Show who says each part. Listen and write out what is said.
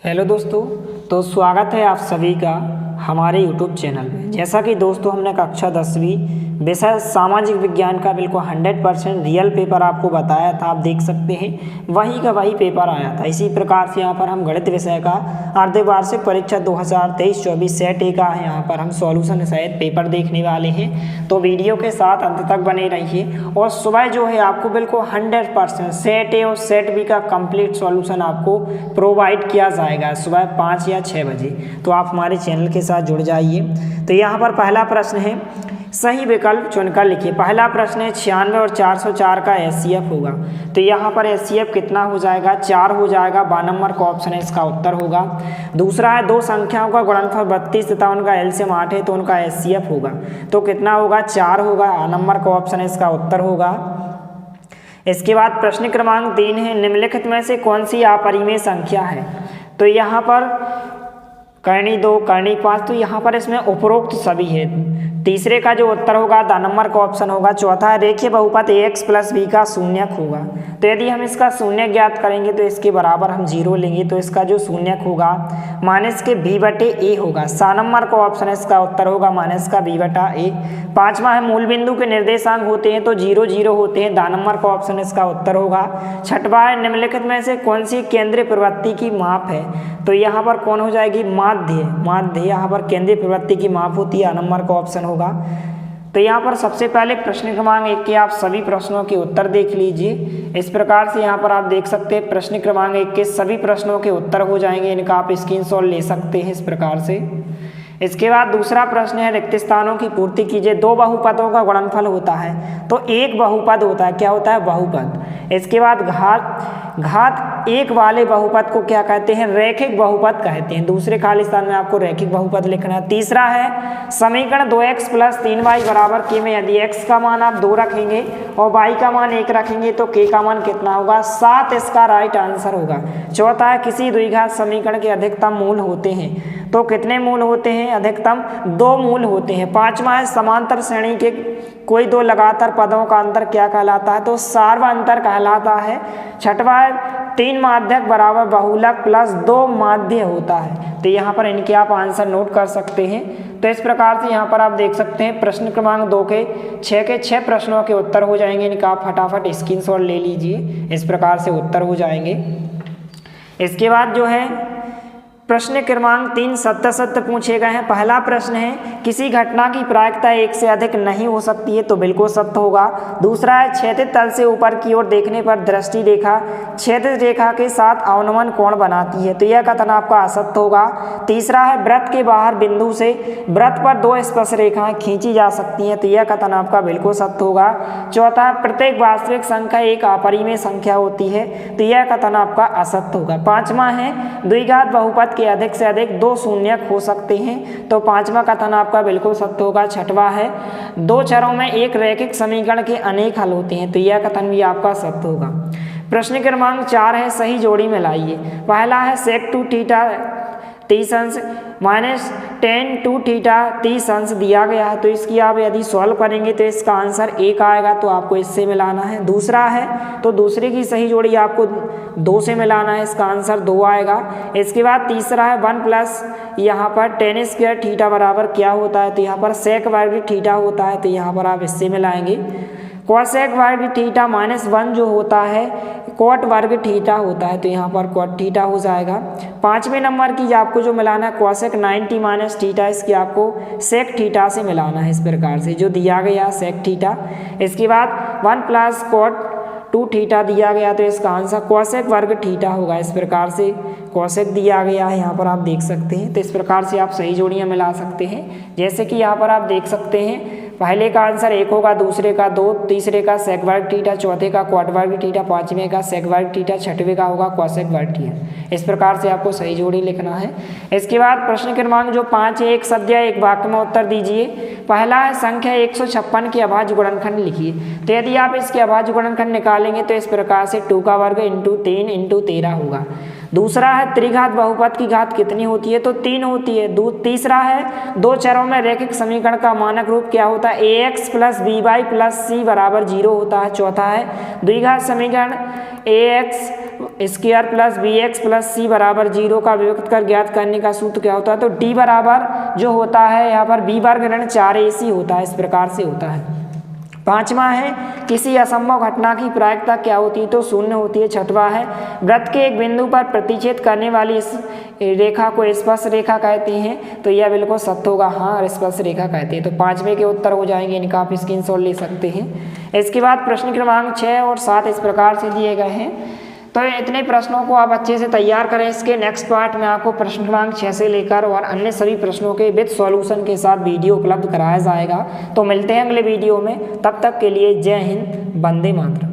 Speaker 1: Hello दोस्तों, तो स्वागत है आप सभी का हमारे YouTube चैनल में। जैसा कि दोस्तों हमने कक्षा 10वीं विषय सामाजिक विज्ञान का बिल्कुल 100% रियल पेपर आपको बताया था, आप देख सकते हैं वही का वही पेपर आया था। इसी प्रकार से यहाँ पर हम गणित विषय का अर्धवार्षिक परीक्षा 2023-24 सेट ए का है, यहाँ पर हम सॉल्यूशन सहित पेपर देखने वाले हैं। तो वीडियो के साथ अंत तक बने रहिए और सुबह जो है आपको बिल्कुल 100% सेट ए और सेट बी का कंप्लीट सॉल्यूशन आपको प्रोवाइड किया जाएगा सुबह 5 या 6 बजे। तो आप हमारे चैनल के साथ जुड़ जाइए। तो यहाँ पर पहला प्रश्न है, सही विकल्प चुनकर लिखिए। पहला प्रश्न है 96 और 404 का एचसीएफ होगा। तो यहाँ पर एचसीएफ कितना हो जाएगा? 4 हो जाएगा। 12 नंबर का ऑप्शन है इसका उत्तर होगा। दूसरा है दो संख्याओं का गुणनफल 32 तथा उनका एलसीएम 8 है, तो उनका एचसीएफ होगा। तो कितना होगा? 4 होगा। 8 नंबर का ऑप्शन है इसका उत्तर होगा। इसके बाद प्रश्न क्रमांक 3 है, निम्नलिखित में से कौन सी अपरिमेय संख्या है? तो यहाँ पर करनी 2, करनी 5, तो यहाँ पर इसमें उपरोक्त सभी है। तीसरे का जो उत्तर होगा 10 नंबर का ऑप्शन होगा। चौथा है रेखीय बहुपद ax + b का शून्यक होगा। तो यदि हम इसका शून्यक ज्ञात करेंगे तो इसके बराबर हम 0 लेंगे, तो इसका जो शून्यक होगा माइनस के b/a होगा। 7 नंबर का ऑप्शन है इसका उत्तर होगा माइनस का b/a। पांचवा है मूल बिंदु के निर्देशांक होते हैं तो 0, 0 होते हैं। 10 नंबर का ऑप्शन इसका उत्तर होगा। छठवा है निम्नलिखित में से कौन सी केंद्रीय प्रवृत्ति की माप है? तो यहाँ पर कौन हो जाएगी? माध्य यहाँ पर केंद्रीय प्रवृत्ति की माप होती है। 8 नंबर का ऑप्शन होगा। तो यहाँ पर सबसे पहले प्रश्न क्रमांक 1 के आप सभी प्रश्नों के उत्तर देख लीजिए। इस प्रकार से यहाँ पर आप देख सकते हैं प्रश्न क्रमांक 1 के सभी प्रश्नों के उत्तर हो जाएंगे। इनका आप स्क्रीनशॉट ले सकते हैं इस प्रकार से। इसके बाद दूसरा प्रश्न है, रिक्त स्थानों की पूर्ति कीजिए। दो बहुपदों का गुणनफल होता है तो एक बहुपद होता है। क्या होता है? बहुपद। इसके बाद घात 1 वाले बहुपद को क्या कहते हैं? रैखिक बहुपद कहते हैं। दूसरे खाली स्थान में आपको रैखिक बहुपद लिखना है। तीसरा है समीकरण 2x + 3y = k में यदि x का मान आप 2 रखेंगे और y का मान 1 रखेंगे तो k का मान कितना होगा? 7 इसका राइट आंसर होगा। चौथा है किसी द्विघात समीकरण के अधिकतम मूल होते हैं तो कितने मूल होते हैं? अधिकतम 2 मूल होते हैं। पांचवा है समांतर श्रेणी के कोई दो लगातार पदों का अंतर क्या कहलाता है? तो सार्वअंतर कहलाता है। छठवा है 3 माध्यक बराबर बहुलक + 2 माध्य होता है। तो यहाँ पर इनके आप आंसर नोट कर सकते हैं। तो इस प्रकार से यहाँ पर आप देख सकते हैं प्रश्न क्रमांक 2 के 6 प्रश्नों के उत्तर हो जाएंगे। इनका आप फटाफट स्क्रीनशॉट ले लीजिए। इस प्रकार से उत्तर हो जाएंगे। इसके बाद जो है प्रश्न क्रमांक 3 सत्य पूछे गए हैं। पहला प्रश्न है किसी घटना की प्रायिकता 1 से अधिक नहीं हो सकती है, तो बिल्कुल सत्य होगा। दूसरा है क्षैतिज तल से ऊपर की ओर देखने पर दृष्टि रेखा क्षैतिज रेखा के साथ अवनमन कोण बनाती है, तो यह कथन आपका असत्य होगा। तीसरा है वृत्त के बाहर बिंदु से वृत्त पर 2 स्पर्श रेखाएं खींची जा सकती हैं, तो यह कथन आपका बिल्कुल सत्य होगा। चौथा है प्रत्येक वास्तविक संख्या एक अपरिमेय संख्या होती है, तो यह कथन आपका असत्य होगा। पांचवा है द्विघात बहुपद के अधिक से अधिक 2 शून्यक हो सकते हैं, तो पांचवा कथन आपका बिल्कुल सत्य होगा। छठवा है 2 चरों में एक रैखिक समीकरण के अनेक हल होते हैं, तो यह कथन भी आपका सत्य होगा। प्रश्न क्रमांक 4 है सही जोड़ी में लाइए। पहला है sec2 θ 30 अंश -tan 2 θ 30 अंश दिया गया है, तो इसकी आप यदि सॉल्व करेंगे तो इसका आंसर 1 आएगा, तो आपको इससे मिलाना है। दूसरा है तो दूसरे की सही जोड़ी आपको 2 से मिलाना है, इसका आंसर 2 आएगा। इसके बाद तीसरा है 1 + यहाँ पर tan² θ बराबर क्या होता है? तो यहाँ पर sec² θ होता है, तो यहाँ पर आप इससे मिलाएंगे। cosec² θ -1 जो होता है cot² θ होता है, तो यहाँ पर cot θ हो जाएगा। 5वें नंबर की आपको जो मिलाना है cosec 90 - θ, इसकी आपको sec θ से मिलाना है इस प्रकार से जो दिया गया sec θ। इसके बाद 1 + cot 2 θ दिया गया, तो इसका आंसर cosec² θ होगा। इस प्रकार से cosec दिया गया है, यहाँ पर आप देख सकते हैं। तो इस प्रकार से आप सही जोड़ियाँ मिला सकते हैं। जैसे कि यहाँ पर आप देख सकते हैं पहले का आंसर 1 होगा, दूसरे का 2, तीसरे का sec² θ, चौथे का cot² θ, पांचवें का sec² θ, छठवें का होगा cosec² θ। इस प्रकार से आपको सही जोड़ी लिखना है। इसके बाद प्रश्न क्रमांक जो 5 है एक शब्द या एक वाक्य में उत्तर दीजिए। पहला है संख्या 156 के अभाज्य गुणनखंड लिखिए। तो यदि आप इसके अभाज्य गुणनखंड निकालेंगे तो इस प्रकार से 2 का वर्ग × 3 × 13 होगा। दूसरा है त्रिघात बहुपद की घात कितनी होती है? तो 3 होती है। तीसरा है 2 चरों में रैखिक समीकरण का मानक रूप क्या होता है? ax + by + c = 0 होता है। चौथा है द्विघात समीकरण ax square plus b x plus c बराबर 0 का विभक्त कर ज्ञात करने का सूत्र क्या होता है? तो डी बराबर जो होता है यहाँ पर बी वर्ग ऋण 4ac होता है, इस प्रकार से होता है। पांचवा है किसी असंभव घटना की प्रायिकता क्या होती है? तो शून्य होती है। छठवा है वृत्त के एक बिंदु पर प्रतिच्छेद करने वाली इस रेखा को स्पर्श रेखा कहते हैं, तो यह बिल्कुल सत्य होगा, हाँ स्पर्श रेखा कहते हैं। तो पांचवे के उत्तर हो जाएंगे, इनका आप स्क्रीनशॉट ले सकते हैं। इसके बाद प्रश्न क्रमांक 6 और 7 इस प्रकार से दिए गए हैं। तो इतने प्रश्नों को आप अच्छे से तैयार करें। इसके नेक्स्ट पार्ट में आपको प्रश्न क्रमांक 6 से लेकर और अन्य सभी प्रश्नों के विद सॉल्यूशन के साथ वीडियो उपलब्ध कराया जाएगा। तो मिलते हैं अगले वीडियो में, तब तक के लिए जय हिंद, वंदे मातरम।